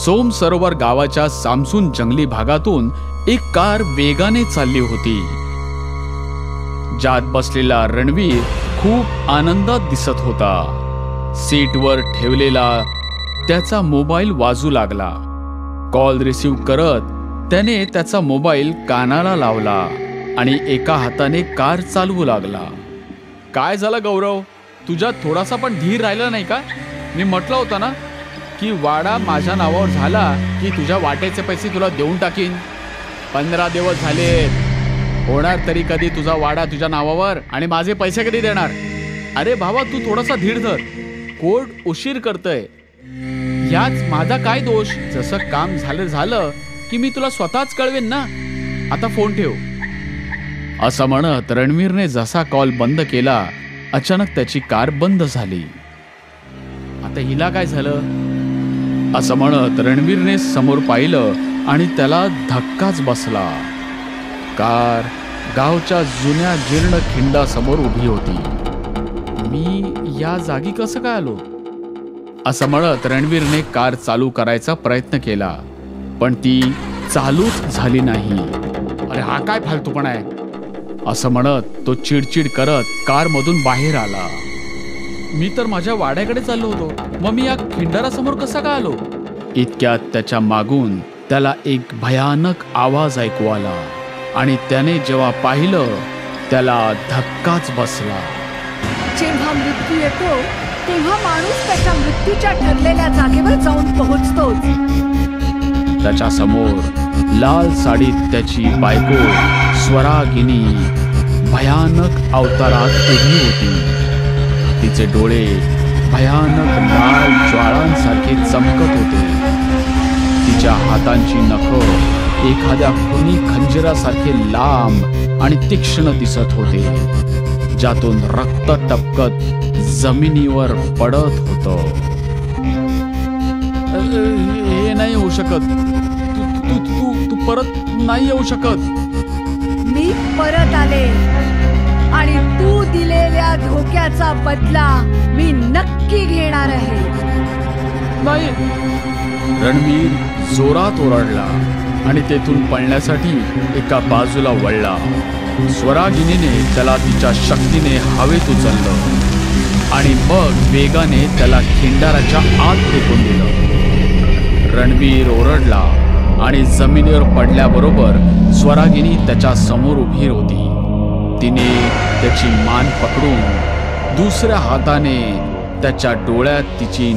सोम सरोवर गावाच्या सामसून जंगली भागातून एक कार वेगाने चालली होती. ज्यात बसलेला रणवीर खूप आनंदात दिसत होता. सीटवर ठेवलेला त्याचा मोबाईल वाजू लागला. कॉल रिसीव्ह करत त्याने त्याचा मोबाईल कानाला लावला आणि एका हाताने कार चालवू लागला. काय झालं गौरव, तुझ्यात थोडासा पण धीर राहिला नाही का? मी म्हटलं होतं ना की वाडा माझ्या नावावर झाला की तुझ्या वाट्याचे पैसे तुला देऊन टाकीन. 15 दिवस झाले. होणार तरी कधी तुझा वाडा तुझ्या नावावर आणि माझे पैसे कधी देणार? अरे भावा, तू थोडासा धीर धर. कोर्ट उशीर करतय. याच माझा काय दोष? जसं काम झालं की मी तुला स्वतःच कळवेन ना. आता फोन ठेव. असं म्हणत रणवीरने जसा कॉल बंद केला, अचानक त्याची कार बंद झाली. आता हिला काय झालं असं म्हणत रणवीरने समोर पाहिलं आणि त्याला धक्काच बसला. कार गावच्या जुन्या जीर्ण खिंडासमोर उभी होती. मी या जागी कसं काय आलो असं म्हणत रणवीरने कार चालू करायचा प्रयत्न केला, पण ती चालूच झाली नाही. अरे हा काय फालतूपणा आहे असं म्हणत तो चिडचिड करत कारमधून बाहेर आला. मी तर माझ्या वाड्याकडे चाललो होतो, मग मी या खिंडारासमोर कसा काय आलो? इतक्यात त्याच्या मागून त्याला एक भयानक आवाज ऐकू आला आणि त्याने जेव्हा पाहिलं त्याला धक्काच बसला. जेव्हा मृत्यू येतो तेव्हा माणूस त्याच्या मृत्यूच्या ठरलेल्या जागेवर जाऊन पोहोचतो. त्याच्या समोर लाल साडीत त्याची बायको स्वरागिनी भयानक अवतारात उभी होती. तिचे डोळे भयानक लाल ज्वाळांसारखे चमकत होते. तिच्या हातांची नखं एखाद्या खुनी खंजरासारखे लांब आणि तीक्ष्ण दिसत होते, ज्यातून रक्त टपकत जमिनीवर पडत होतं. हे नाही होऊ शकत. तू परत नाही येऊ शकत. मी परत आले आणि तू दिलेल्या धोक्याचा बदला मी नक्की घेणार आहे. नाही. रणवीर जोरात ओरडला आणि तेथून पळण्यासाठी एका बाजूला वळला. स्वरागिनीने त्याला तिच्या शक्तीने हवेत उचललं आणि मग वेगाने त्याला खिंडाराच्या आत फेकून दिलं. रणवीर ओरडला आणि जमिनीवर पडल्याबरोबर स्वरागिनी त्याच्या समोर उभी होती. तिने त्याची मान पकडून दुसऱ्या हाताने त्याच्या डोळ्यात तिची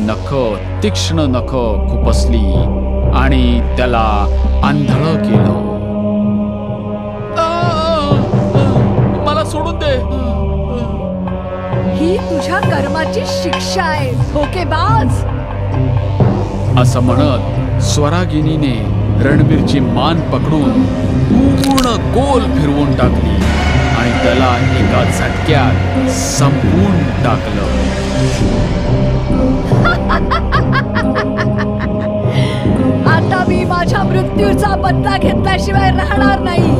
तीक्ष्ण नखं खुपसली आणि त्याला आंधळं केलं. मला सोडून दे. ही तुझ्या कर्माची शिक्षा आहे, धोकेबाज. असं म्हणत स्वरागिनीने रणवीरची मान पकडून पूर्ण गोल फिरवून टाकली आणि त्याला एका झटक्यात संपवून टाकलं. आता मी माझ्या मृत्यूचा बदला घेतल्याशिवाय राहणार नाही.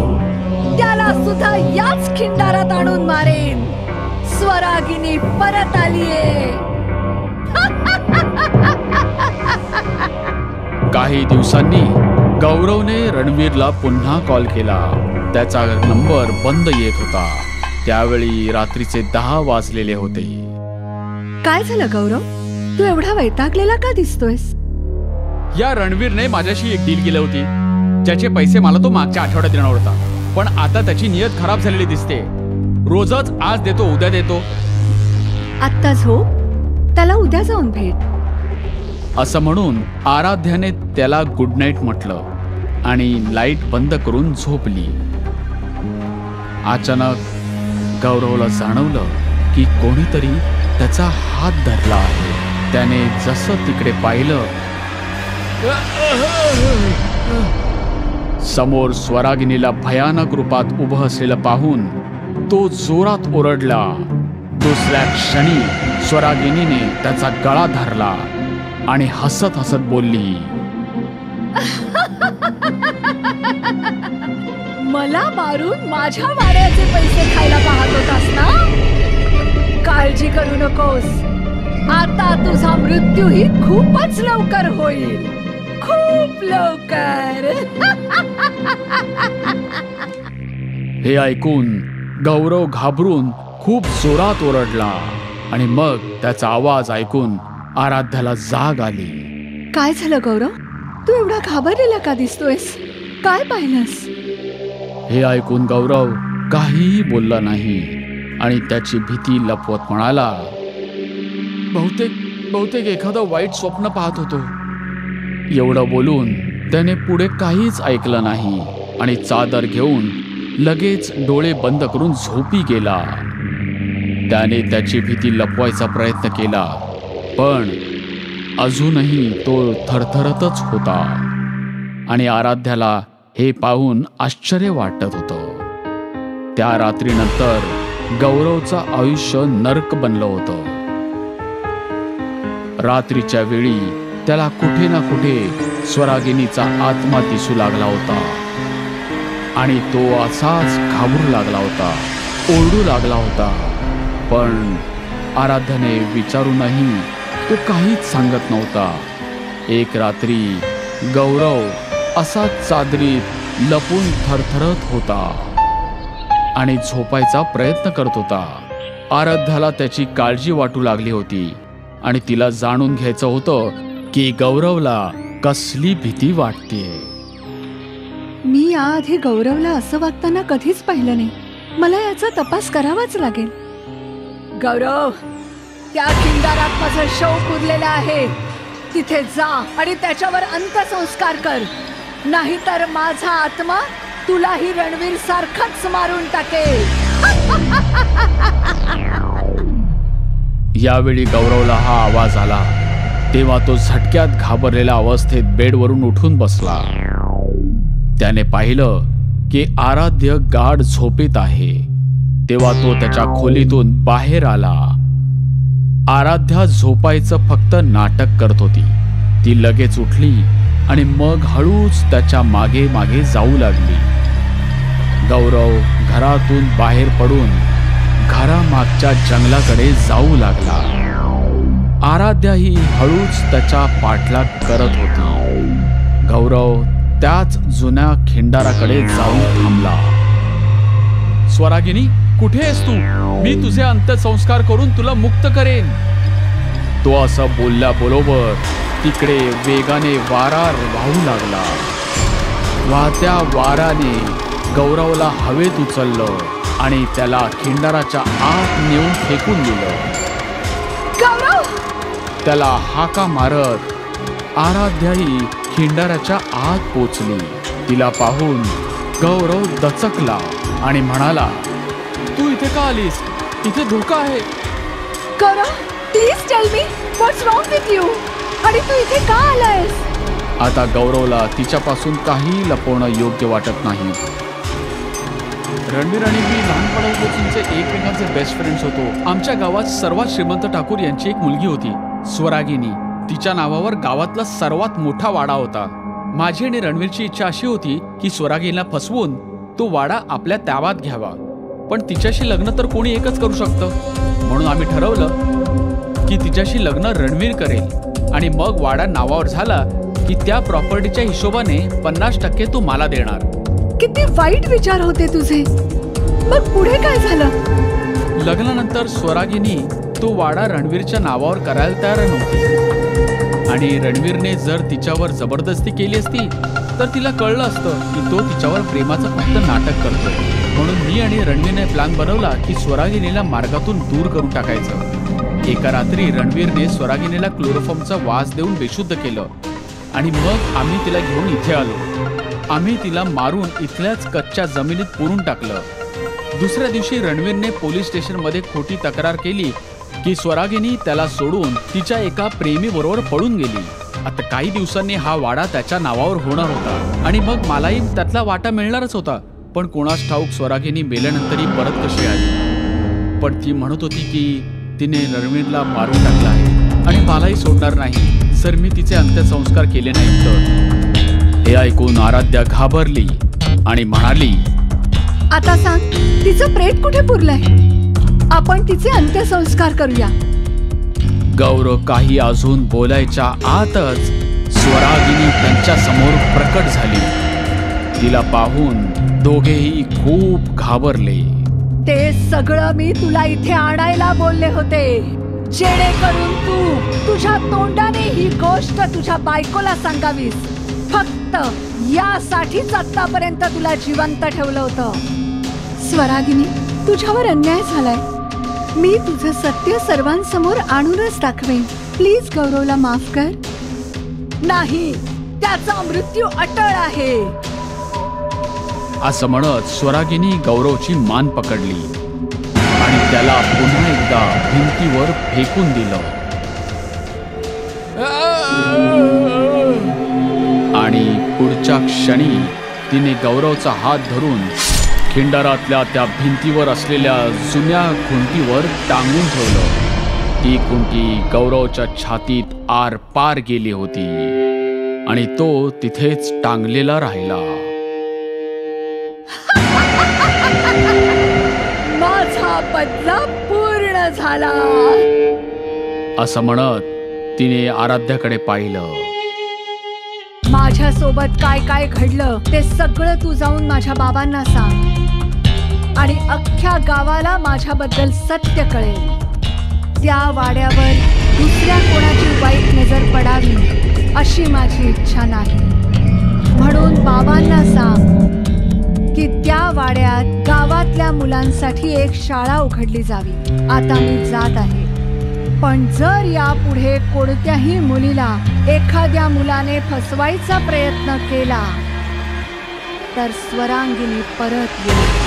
त्याला सुद्धा याच खिंडारात आणून मारेन. स्वरागिनी परत आलीये. काही दिवसांनी गौरवने रणवीरला पुन्हा कॉल केला. त्याचा नंबर बंद येत होता. त्यावेळी रात्रीचे 10 वाजलेले होते. काय झालं गौरव? तू एवढा वैतागलेला का दिसतोयस? या रणवीरने माझ्याशी एक डील केली होती, ज्याचे पैसे मला तो मागच्या आठवड्यात देणार होता. पण आता त्याची नियत खराब झालेली दिसते. रोजच आज देतो उद्या देतो. आत्ता झोप, त्याला उद्या जाऊन भेट. असं म्हणून आराध्याने त्याला गुड नाईट म्हटलं आणि लाईट बंद करून झोपली. अचानक गौरवला जाणवलं की कोणीतरी त्याचा हात धरला आहे. त्याने जसं तिकडे पाहिलं, समोर स्वरागिनीला भयानक रूपात उभं असलेलं पाहून तो जोरात ओरडला. दुसऱ्या क्षणी स्वरागिनीने त्याचा गळा धरला आणि हसत हसत बोलली, मला मारून माझ्या वाड्याचे पैसे खायला पाहत होतास ना? काळजी करू नकोस. आता तुझा मृत्यूही खूपच लवकर होईल. खूप खूप लवकर. हे ऐकून गौरव घाबरून खूप जोरात ओरडला आणि मग त्याचा आवाज ऐकून आराध्याला जाग आली. काय झालं गौरव? तू एवढा घाबरलेला का दिसतोयस? काय पाहिलंस? हे ऐकून गौरव काहीही बोलला नाही आणि त्याची भीती लपवत म्हणाला, बहुतेक एखादं वाईट स्वप्न पाहत होतो. एवढं बोलून त्याने पुढे काहीच ऐकलं नाही आणि चादर घेऊन लगेच डोळे बंद करून झोपी गेला. त्याने त्याची भीती लपवायचा प्रयत्न केला, पण अजूनही तो थरथरतच होता आणि आराध्याला हे पाहून आश्चर्य वाटत होतं. त्या रात्रीनंतर गौरवचं आयुष्य नरक बनलं होतं. रात्रीच्या वेळी त्याला कुठे ना कुठे स्वरागिनीचा आत्मा दिसू लागला होता आणि तो असाच घाबरू लागला होता, ओरडू लागला होता. पण आराध्याने विचारूनही तो काहीच सांगत नव्हता. एक रात्री गौरव असाच चादरीत लपून थरथरत होता आणि झोपायचा प्रयत्न करत होता. आराध्याला त्याची काळजी वाटू लागली होती आणि तिला जाणून घ्यायचं होतं की गौरवला कसली भीती वाटतेय. मी याआधी गौरवला असं वागताना कधीच पाहिलं नाही. मला याचा तपास करावाच लागेल. गौरव, त्या खिंडारात माझं शव पुरलेलं आहे. तिथे जा आणि त्याच्यावर अंत्यसंस्कार कर, नाहीतर माझा आत्मा तुलाही रणवीर सारखाच मारून टाकेल. यावेळी गौरवला हा आवाज आला तेव्हा तो झटक्यात घाबरलेल्या अवस्थेत बेडवरून उठून बसला. त्याने पाहिलं की आराध्य गाढ झोपेत आहे. तेव्हा तो त्याच्या खोलीतून बाहेर आला. आराध्या झोपायचं फक्त नाटक करत होती. ती लगेच उठली आणि मग हळूच त्याच्या मागे मागे जाऊ लागली. गौरव घरातून बाहेर पडून घरामागच्या जंगलाकडे जाऊ लागला. आराध्याही हळूच त्याच्या पाठलाग करत होती. गौरव त्याच जुन्या खिंडाराकडे जाऊन थांबला. स्वरागिनी, कुठे आहेस तू? मी तुझे अंत्यसंस्कार करून तुला मुक्त करेन. तो असं बोलल्याबरोबर तिकडे वेगाने वारा वाहू लागला. वाहत्या वाराने गौरवला हवेत उचललं आणि त्याला खिंडाराच्या आत नेऊन फेकून दिलं. गौरव! त्याला हाका मारत आराध्याही खिंडाराच्या आत पोचली. तिला पाहून गौरव दचकला आणि म्हणाला, तू इथे का आलीस? इथे धोका आहे. Gaurav, please tell me what's wrong with you? आणि तू इथे का आलायस? आता गौरवला तिच्यापासून काही लपवणं योग्य वाटत नाही. रणवीर आणि मी लहानपणापासूनचे एकमेकांचे बेस्ट फ्रेंड्स होतो. आमच्या गावात सर्वात श्रीमंत ठाकूर यांची एक मुलगी होती, स्वरागिनी. तिच्या नावावर गावातला सर्वात मोठा वाडा होता. माझी आणि रणवीरची इच्छा अशी होती की स्वरागिनीला फसवून तो वाडा आपल्या ताब्यात घ्यावा. पण तिच्याशी लग्न तर कोणी एकच करू शकतं. म्हणून आम्ही ठरवलं की तिच्याशी लग्न रणवीर करेल आणि मग वाडा नावावर झाला की त्या प्रॉपर्टीच्या हिशोबाने 50% तो मला देणार. किती वाईट विचार होते तुझे. मग पुढे काय झालं? लग्नानंतर स्वरागिनी तो वाडा रणवीरच्या नावावर करायला तयार नव्हती आणि रणवीरने जर तिच्यावर जबरदस्ती केली असती तर तिला कळलं असतं की तो तिच्यावर प्रेमाचं फक्त नाटक करतोय. म्हणून मी आणि रणवीरने प्लॅन बनवला की स्वरागिनीला मार्गातून दूर करून टाकायचं. एका रात्री रणवीरने स्वरागिनीला क्लोरोफॉर्मचा वास देऊन बेशुद्ध केलं आणि मग आम्ही तिला घेऊन इथे आलो. आम्ही तिला मारून इथल्याच कच्च्या जमिनीत पुरून टाकलं. दुसऱ्या दिवशी रणवीरने पोलीस स्टेशनमध्ये खोटी तक्रार केली की स्वरागिनी त्याला सोडून तिच्या एका प्रेमीबरोबर पळून गेली. आता काही दिवसांनी हा वाडा त्याच्या नावावर होणार होता आणि मग मलाही त्यातला वाटा मिळणारच होता. पण कोणास ठाऊक स्वरागिनी मेल्यानंतरही परत कशी आली. पण ती म्हणत होती की तिने रणवीरला मारून टाकला आहे आणि मलाही सोडणार नाही जर मी तिचे अंत्यसंस्कार केले नाहीत तर. हे ऐकून आराध्या घाबरली आणि म्हणाली, आता सांग, तिचं प्रेत कुठे पुरलंय? आपण तिचे अंत्यसंस्कार करूया. गौरव काही अजून बोलायच्या आतच स्वरागिनी त्यांच्या समोर प्रकट झाली. तिला पाहून दोघेही खूप घाबरले. ते सगळं मी तुला इथे आणायला बोलले होते, जेणेकरून तू तुझ्या तोंडाने ही गोष्ट तुझ्या बायकोला सांगावीस. फक्त यासाठीच आतापर्यंत तुला जिवंत ठेवलं होतं. स्वरागिनी, तुझ्यावर अन्याय झालाय. मी तुझं सत्य सर्वांसमोर आणूनच दाखवेन. प्लीज गौरवला माफ कर. नाही, त्याचा मृत्यू अटळ आहे. असं म्हणत स्वरागिनी गौरवची मान पकडली आणि त्याला पुन्हा एकदा भिंतीवर फेकून दिलं. आणि पुढच्या क्षणी तिने गौरवचा हात धरून खिंडारातल्या त्या भिंतीवर असलेल्या जुन्या खुंटीवर टांगून ठेवलं. ती खुंटी गौरवच्या छातीत आरपार गेली होती आणि तो तिथेच टांगलेला राहिला. माझा बदला पूर्ण झाला. असं म्हणत तिने आराध्याकडे पाहिलं. माझ्या सोबत काय काय घडलं ते सगळं तू जाऊन माझ्या बाबांना सांग आणि अख्ख्या गावाला माझ्याबद्दल सत्य कळेल. त्या वाड्यावर दुसऱ्या कोणाची वाईट नजर पडावी अशी माझी इच्छा नाही. म्हणून बाबांना सांग की त्या वाड्यात गावातल्या मुलांसाठी एक शाळा उघडली जावी. आता मी जात आहे, पण जर यापुढे कोणत्याही मुलीला एखाद्या मुलाने फसवायचा प्रयत्न केला तर स्वरांगिनी परत येईल.